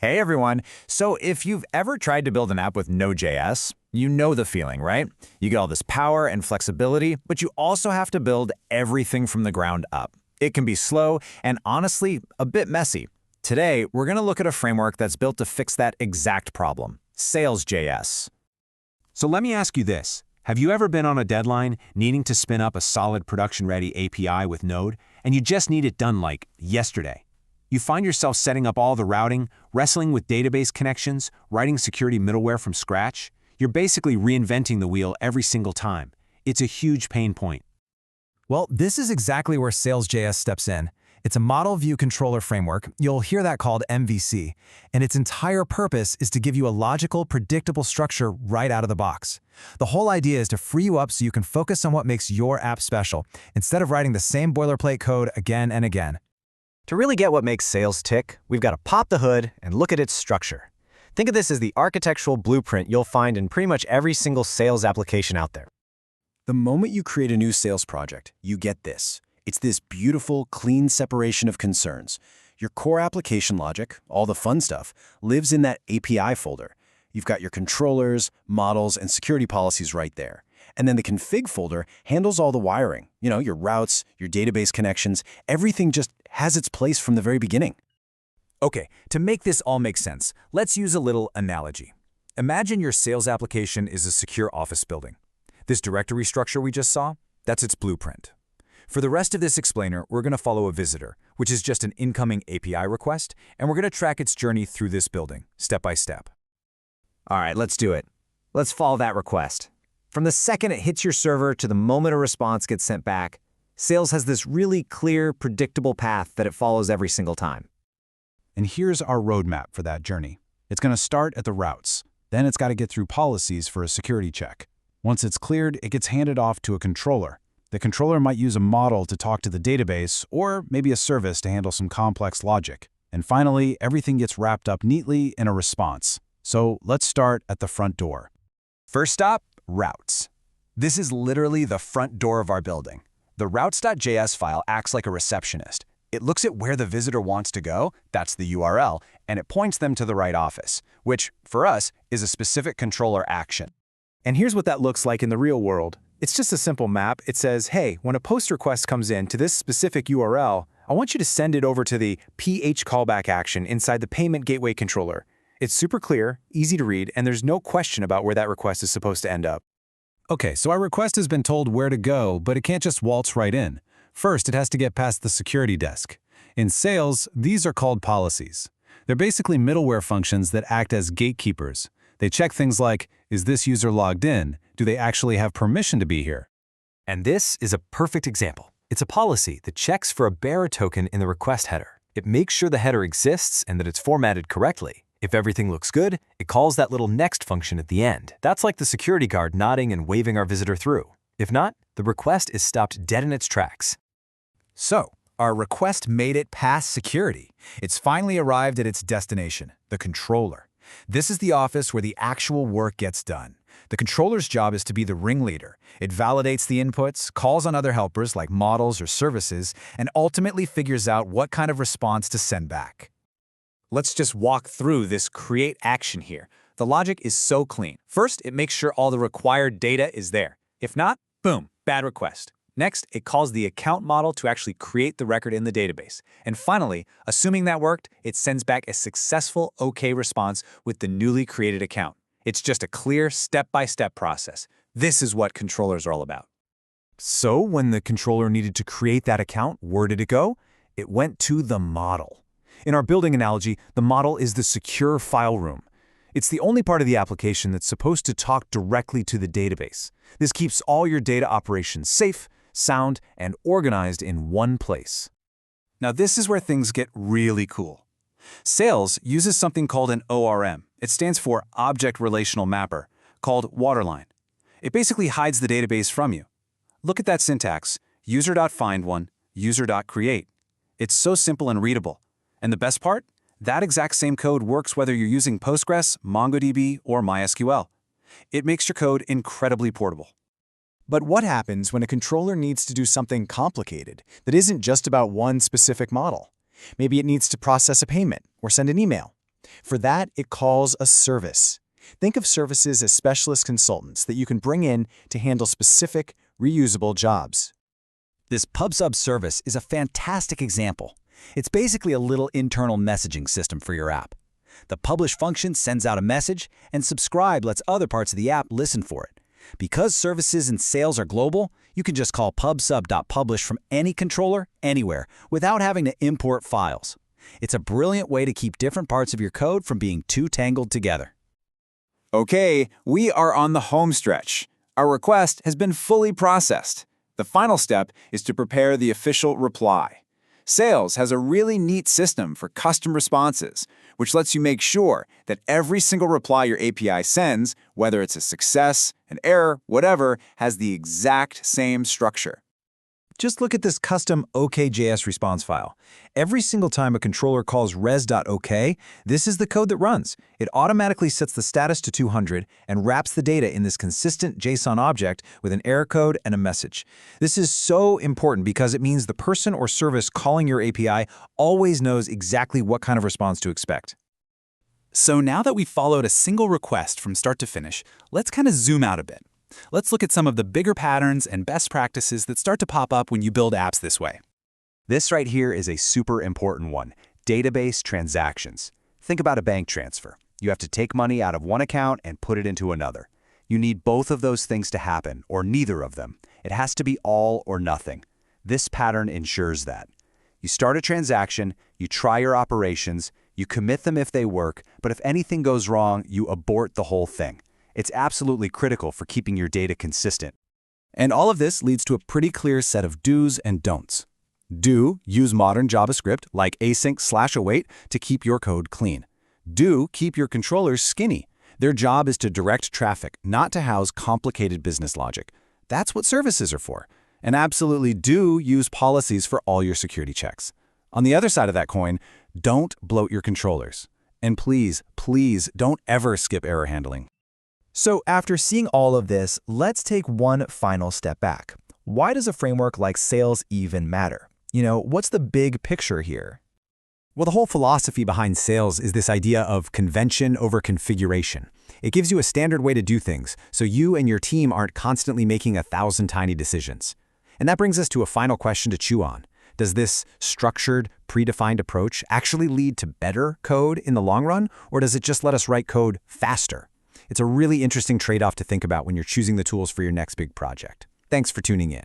Hey everyone. So if you've ever tried to build an app with Node.js, you know the feeling, right? You get all this power and flexibility, but you also have to build everything from the ground up. It can be slow and honestly a bit messy. Today, we're going to look at a framework that's built to fix that exact problem, Sails.js. So let me ask you this. Have you ever been on a deadline needing to spin up a solid production-ready API with Node, and you just need it done like yesterday? You find yourself setting up all the routing, wrestling with database connections, writing security middleware from scratch. You're basically reinventing the wheel every single time. It's a huge pain point. Well, this is exactly where Sails.js steps in. It's a model view controller framework. You'll hear that called MVC, and its entire purpose is to give you a logical, predictable structure right out of the box. The whole idea is to free you up so you can focus on what makes your app special, instead of writing the same boilerplate code again and again. To really get what makes Sails tick, we've got to pop the hood and look at its structure. Think of this as the architectural blueprint you'll find in pretty much every single Sails application out there. The moment you create a new Sails project, you get this. It's this beautiful, clean separation of concerns. Your core application logic, all the fun stuff, lives in that API folder. You've got your controllers, models, and security policies right there. And then the config folder handles all the wiring. You know, your routes, your database connections, everything just has its place from the very beginning. Okay, to make this all make sense, let's use a little analogy. Imagine your Sails application is a secure office building. This directory structure we just saw, that's its blueprint. For the rest of this explainer, we're going to follow a visitor, which is just an incoming API request, and we're going to track its journey through this building, step by step. All right, let's do it. Let's follow that request. From the second it hits your server to the moment a response gets sent back, Sails has this really clear, predictable path that it follows every single time. And here's our roadmap for that journey. It's going to start at the routes. Then it's got to get through policies for a security check. Once it's cleared, it gets handed off to a controller. The controller might use a model to talk to the database, or maybe a service to handle some complex logic. And finally, everything gets wrapped up neatly in a response. So let's start at the front door. First stop, routes. This is literally the front door of our building. The routes.js file acts like a receptionist. It looks at where the visitor wants to go, that's the URL, and it points them to the right office, which, for us, is a specific controller action. And here's what that looks like in the real world. It's just a simple map. It says, hey, when a post request comes in to this specific URL, I want you to send it over to the PH callback action inside the payment gateway controller. It's super clear, easy to read, and there's no question about where that request is supposed to end up. Okay, so our request has been told where to go, but it can't just waltz right in. First, it has to get past the security desk. In Sails, these are called policies. They're basically middleware functions that act as gatekeepers. They check things like, is this user logged in? Do they actually have permission to be here? And this is a perfect example. It's a policy that checks for a bearer token in the request header. It makes sure the header exists and that it's formatted correctly. If everything looks good, it calls that little next function at the end. That's like the security guard nodding and waving our visitor through. If not, the request is stopped dead in its tracks. So, our request made it past security. It's finally arrived at its destination, the controller. This is the office where the actual work gets done. The controller's job is to be the ringleader. It validates the inputs, calls on other helpers like models or services, and ultimately figures out what kind of response to send back. Let's just walk through this create action here. The logic is so clean. First, it makes sure all the required data is there. If not, boom, bad request. Next, it calls the account model to actually create the record in the database. And finally, assuming that worked, it sends back a successful OK response with the newly created account. It's just a clear step-by-step process. This is what controllers are all about. So, when the controller needed to create that account, where did it go? It went to the model. In our building analogy, the model is the secure file room. It's the only part of the application that's supposed to talk directly to the database. This keeps all your data operations safe, sound, and organized in one place. Now this is where things get really cool. Sails uses something called an ORM. It stands for Object Relational Mapper, called Waterline. It basically hides the database from you. Look at that syntax, user.findOne, user.create. It's so simple and readable. And the best part? That exact same code works whether you're using Postgres, MongoDB, or MySQL. It makes your code incredibly portable. But what happens when a controller needs to do something complicated that isn't just about one specific model? Maybe it needs to process a payment or send an email. For that, it calls a service. Think of services as specialist consultants that you can bring in to handle specific, reusable jobs. This PubSub service is a fantastic example. It's basically a little internal messaging system for your app. The publish function sends out a message, and subscribe lets other parts of the app listen for it. Because services and sales are global, you can just call pubsub.publish from any controller, anywhere, without having to import files. It's a brilliant way to keep different parts of your code from being too tangled together. Okay, we are on the home stretch. Our request has been fully processed. The final step is to prepare the official reply. Sales has a really neat system for custom responses, which lets you make sure that every single reply your API sends, whether it's a success, an error, whatever, has the exact same structure. Just look at this custom OK.js response file. Every single time a controller calls res.ok, this is the code that runs. It automatically sets the status to 200 and wraps the data in this consistent JSON object with an error code and a message. This is so important because it means the person or service calling your API always knows exactly what kind of response to expect. So now that we've followed a single request from start to finish, let's kind of zoom out a bit. Let's look at some of the bigger patterns and best practices that start to pop up when you build apps this way. This right here is a super important one, database transactions. Think about a bank transfer. You have to take money out of one account and put it into another. You need both of those things to happen, or neither of them. It has to be all or nothing. This pattern ensures that. You start a transaction, you try your operations, you commit them if they work, but if anything goes wrong, you abort the whole thing. It's absolutely critical for keeping your data consistent. And all of this leads to a pretty clear set of do's and don'ts. Do, use modern JavaScript like async/await to keep your code clean. Do, keep your controllers skinny. Their job is to direct traffic, not to house complicated business logic. That's what services are for. And absolutely do use policies for all your security checks. On the other side of that coin, don't bloat your controllers. And please, please don't ever skip error handling. So after seeing all of this, let's take one final step back. Why does a framework like Sales even matter? What's the big picture here? Well, the whole philosophy behind Sales is this idea of convention over configuration. It gives you a standard way to do things, so you and your team aren't constantly making 1,000 tiny decisions. And that brings us to a final question to chew on. Does this structured, predefined approach actually lead to better code in the long run, or does it just let us write code faster? It's a really interesting trade-off to think about when you're choosing the tools for your next big project. Thanks for tuning in.